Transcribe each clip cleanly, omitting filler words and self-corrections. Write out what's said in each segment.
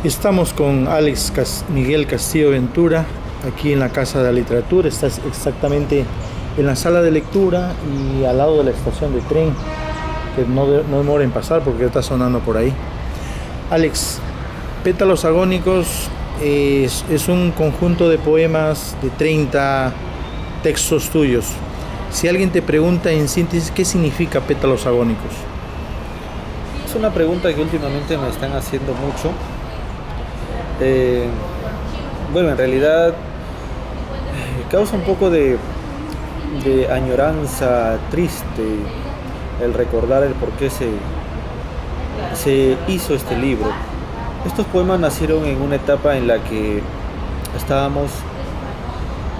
Estamos con Miguel Castillo Ventura, aquí en la Casa de la Literatura. Estás exactamente en la sala de lectura y al lado de la estación de tren, que no demora en pasar porque está sonando por ahí. Alex, Pétalos Agónicos es un conjunto de poemas de 30 textos tuyos. Si alguien te pregunta en síntesis, ¿qué significa Pétalos Agónicos? Es una pregunta que últimamente me están haciendo mucho. Bueno, en realidad causa un poco de añoranza triste el recordar el por qué se hizo este libro. Estos poemas nacieron en una etapa en la que estábamos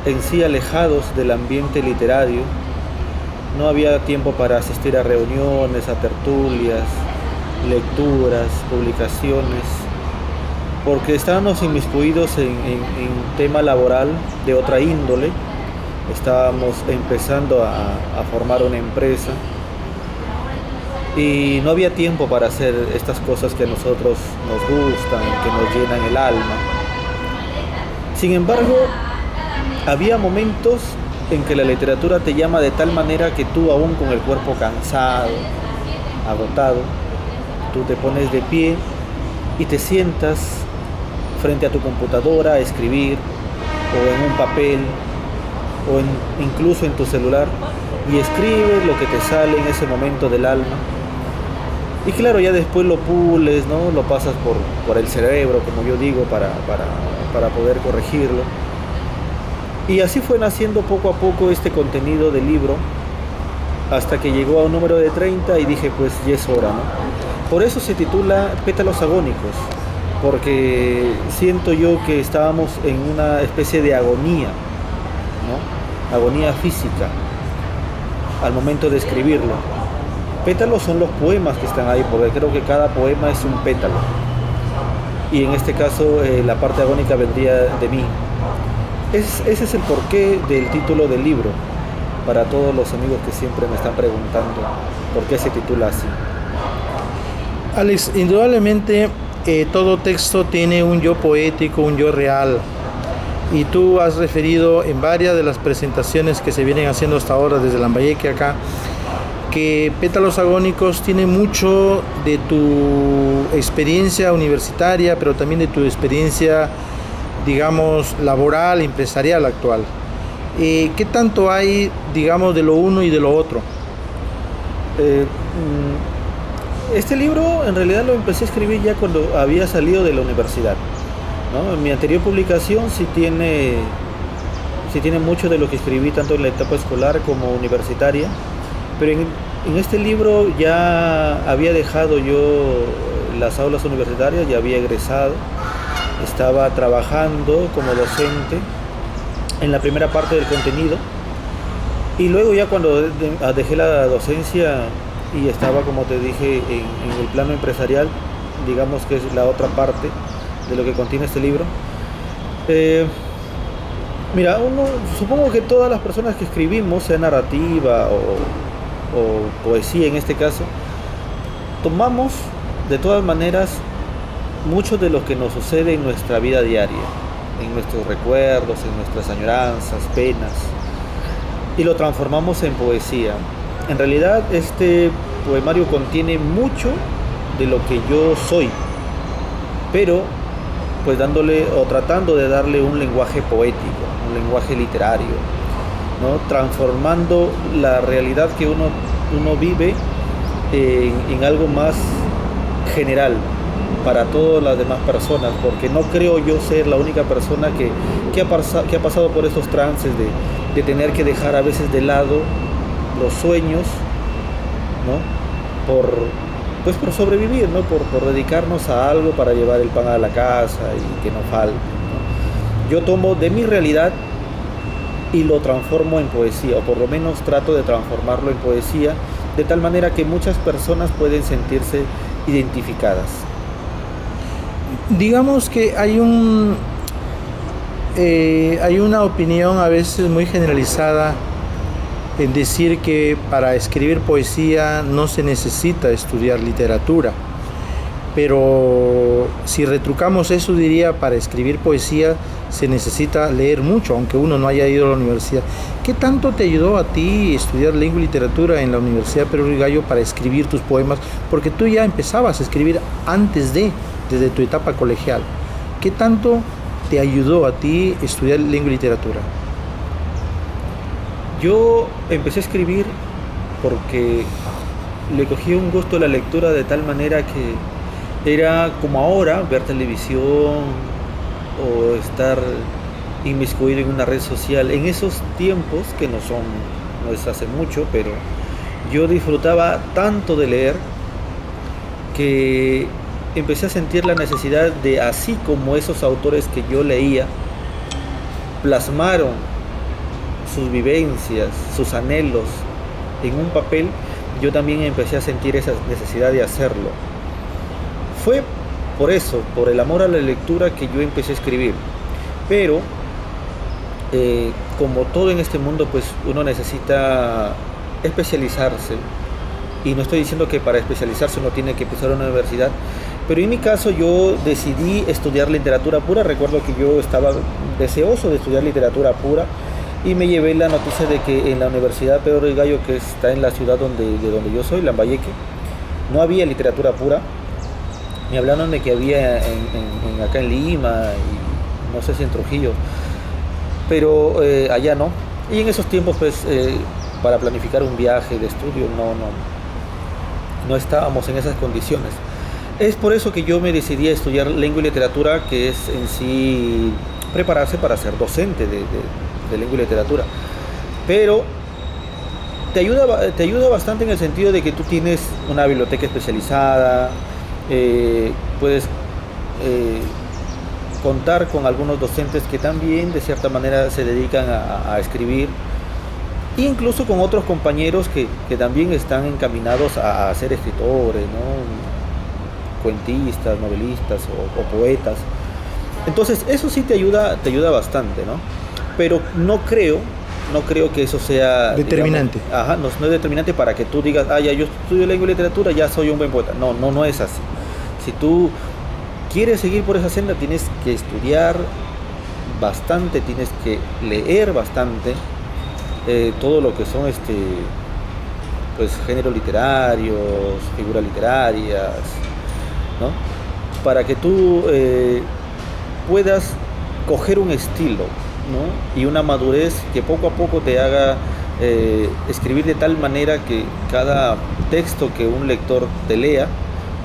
en sí alejados del ambiente literario. No había tiempo para asistir a reuniones, a tertulias, lecturas, publicaciones, porque estábamos inmiscuidos en tema laboral de otra índole. Estábamos empezando a formar una empresa y no había tiempo para hacer estas cosas que a nosotros nos gustan, que nos llenan el alma. Sin embargo, había momentos en que la literatura te llama de tal manera que tú, aún con el cuerpo cansado, agotado, tú te pones de pie y te sientas frente a tu computadora a escribir, o en un papel, o incluso en tu celular, y escribes lo que te sale en ese momento del alma. Y claro, ya después lo pules, ¿no? Lo pasas por el cerebro, como yo digo, para poder corregirlo. Y así fue naciendo poco a poco este contenido del libro, hasta que llegó a un número de 30 y dije, pues ya es hora, ¿no? Por eso se titula Pétalos Agónicos, porque siento yo que estábamos en una especie de agonía, ¿no? Agonía física al momento de escribirlo. Pétalos son los poemas que están ahí, porque creo que cada poema es un pétalo. Y en este caso la parte agónica vendría de mí. Ese es el porqué del título del libro, para todos los amigos que siempre me están preguntando por qué se titula así. Alex, indudablemente todo texto tiene un yo poético, un yo real. Y tú has referido en varias de las presentaciones que se vienen haciendo hasta ahora desde Lambayeque acá, que Pétalos Agónicos tiene mucho de tu experiencia universitaria, pero también de tu experiencia, digamos, laboral, empresarial actual. ¿Qué tanto hay, digamos, de lo uno y de lo otro? Este libro en realidad lo empecé a escribir ya cuando había salido de la universidad, ¿no? En mi anterior publicación sí tiene mucho de lo que escribí tanto en la etapa escolar como universitaria, pero en este libro ya había dejado yo las aulas universitarias, ya había egresado, estaba trabajando como docente en la primera parte del contenido, y luego ya cuando dejé la docencia y estaba, como te dije, en el plano empresarial, digamos que es la otra parte de lo que contiene este libro. Mira, supongo que todas las personas que escribimos, sea narrativa o poesía en este caso, tomamos de todas maneras mucho de lo que nos sucede en nuestra vida diaria, en nuestros recuerdos, en nuestras añoranzas, penas, y lo transformamos en poesía. En realidad este poemario contiene mucho de lo que yo soy, pero pues dándole o tratando de darle un lenguaje poético, un lenguaje literario, ¿no? Transformando la realidad que uno vive en algo más general para todas las demás personas, porque no creo yo ser la única persona que ha pasado por estos trances de tener que dejar a veces de lado los sueños, ¿no? Por sobrevivir, ¿no? Por dedicarnos a algo para llevar el pan a la casa y que no falte, ¿no? Yo tomo de mi realidad y lo transformo en poesía, o por lo menos trato de transformarlo en poesía, de tal manera que muchas personas pueden sentirse identificadas. Digamos que hay una opinión a veces muy generalizada en decir que para escribir poesía no se necesita estudiar literatura. Pero si retrucamos eso, diría, para escribir poesía se necesita leer mucho, aunque uno no haya ido a la universidad. ¿Qué tanto te ayudó a ti estudiar lengua y literatura en la Universidad Perú y Gallo para escribir tus poemas? Porque tú ya empezabas a escribir desde tu etapa colegial. ¿Qué tanto te ayudó a ti estudiar lengua y literatura? Yo empecé a escribir porque le cogí un gusto a la lectura de tal manera que era como ahora ver televisión o estar inmiscuido en una red social. En esos tiempos, que no es hace mucho, pero yo disfrutaba tanto de leer que empecé a sentir la necesidad de, así como esos autores que yo leía plasmaron sus vivencias, sus anhelos en un papel, yo también empecé a sentir esa necesidad de hacerlo. Fue por eso, por el amor a la lectura, que yo empecé a escribir. Pero como todo en este mundo, pues uno necesita especializarse, y no estoy diciendo que para especializarse uno tiene que empezar a una universidad, pero en mi caso yo decidí estudiar literatura pura. Recuerdo que yo estaba deseoso de estudiar literatura pura y me llevé la noticia de que en la Universidad Pedro y Gallo, que está en la ciudad de donde yo soy, Lambayeque, no había literatura pura. Me hablaron de que había acá en Lima y no sé si en Trujillo, pero allá no. Y en esos tiempos, pues, para planificar un viaje de estudio no estábamos en esas condiciones. Es por eso que yo me decidí a estudiar lengua y literatura, que es en sí prepararse para ser docente de lengua y literatura. Pero te ayuda bastante en el sentido de que tú tienes una biblioteca especializada, puedes contar con algunos docentes que también de cierta manera se dedican a escribir, incluso con otros compañeros que también están encaminados a ser escritores, ¿no? Cuentistas, novelistas o poetas. Entonces eso sí te ayuda bastante, ¿no? Pero no creo que eso sea determinante. Digamos, no es determinante para que tú digas, ya yo estudio lengua y literatura, ya soy un buen poeta. No es así. Si tú quieres seguir por esa senda, tienes que estudiar bastante, tienes que leer bastante, todo lo que son pues géneros literarios, figuras literarias, ¿no? Para que tú puedas coger un estilo, ¿no? Y una madurez que poco a poco te haga escribir de tal manera que cada texto que un lector te lea,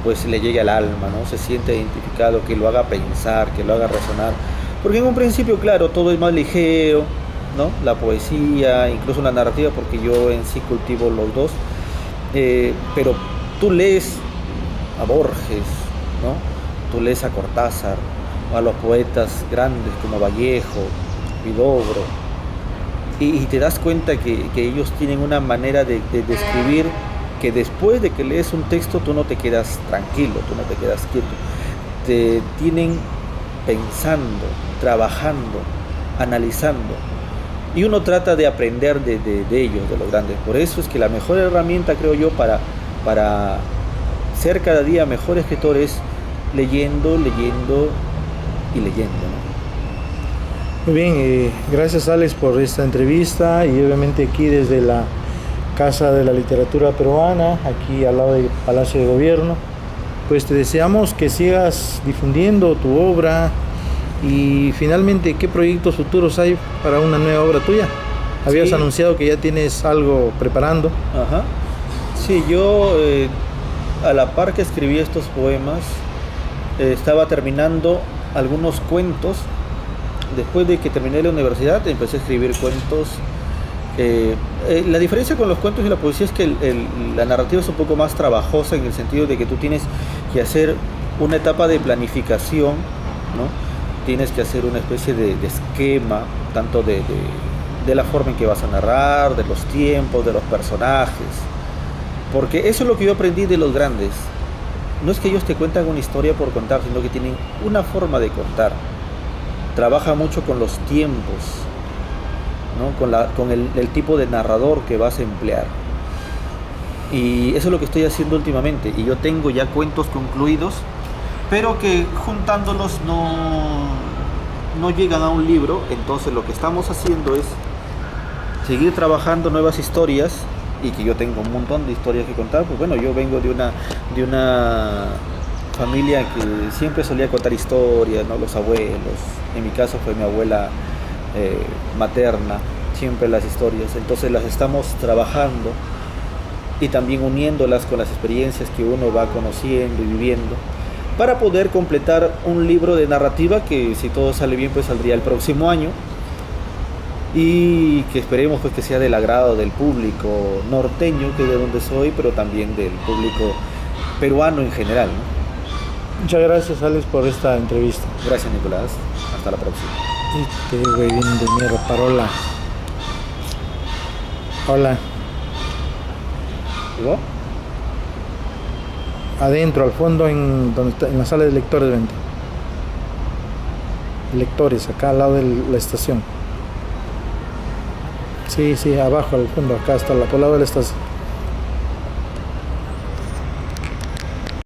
pues le llegue al alma, ¿no? Se siente identificado, que lo haga pensar, que lo haga razonar. Porque en un principio, claro, todo es más ligero, ¿no? La poesía, incluso la narrativa, porque yo en sí cultivo los dos. Pero tú lees a Borges, ¿no? Tú lees a Cortázar, o a los poetas grandes como Vallejo, Huidobro, y te das cuenta que ellos tienen una manera de escribir que después de que lees un texto tú no te quedas tranquilo, tú no te quedas quieto, te tienen pensando, trabajando, analizando, y uno trata de aprender de ellos, de los grandes. Por eso es que la mejor herramienta, creo yo, para ser cada día mejor escritor es leyendo y leyendo, ¿no? Muy bien, gracias Alex por esta entrevista, y obviamente aquí desde la Casa de la Literatura Peruana, aquí al lado del Palacio de Gobierno, pues te deseamos que sigas difundiendo tu obra. Y finalmente, ¿qué proyectos futuros hay para una nueva obra tuya? Habías anunciado que ya tienes algo preparando. Ajá. Sí, yo a la par que escribí estos poemas, estaba terminando algunos cuentos. Después de que terminé la universidad, empecé a escribir cuentos. La diferencia con los cuentos y la poesía es que la narrativa es un poco más trabajosa, en el sentido de que tú tienes que hacer una etapa de planificación, ¿no? Tienes que hacer una especie de esquema, tanto de la forma en que vas a narrar, de los tiempos, de los personajes. Porque eso es lo que yo aprendí de los grandes. No es que ellos te cuentan una historia por contar, sino que tienen una forma de contar. Trabaja mucho con los tiempos, ¿no? Con el tipo de narrador que vas a emplear. Y eso es lo que estoy haciendo últimamente. Y yo tengo ya cuentos concluidos, pero que juntándolos no llegan a un libro. Entonces lo que estamos haciendo es seguir trabajando nuevas historias, y que yo tengo un montón de historias que contar. Pues bueno, yo vengo de una familia que siempre solía contar historias, ¿no? Los abuelos, en mi caso fue mi abuela materna, siempre las historias. Entonces las estamos trabajando y también uniéndolas con las experiencias que uno va conociendo y viviendo, para poder completar un libro de narrativa que, si todo sale bien, pues saldría el próximo año, y que esperemos pues que sea del agrado del público norteño, que es de donde soy, pero también del público peruano en general, ¿no? Muchas gracias, Alex, por esta entrevista. Gracias, Nicolás. Hasta la próxima. Este güey viene de mierda, parola. Hola. ¿Llegó? Adentro, al fondo, en la sala de lectores, vente. Lectores, acá al lado de la estación. Sí, abajo, al fondo, acá está, por el lado de la estación.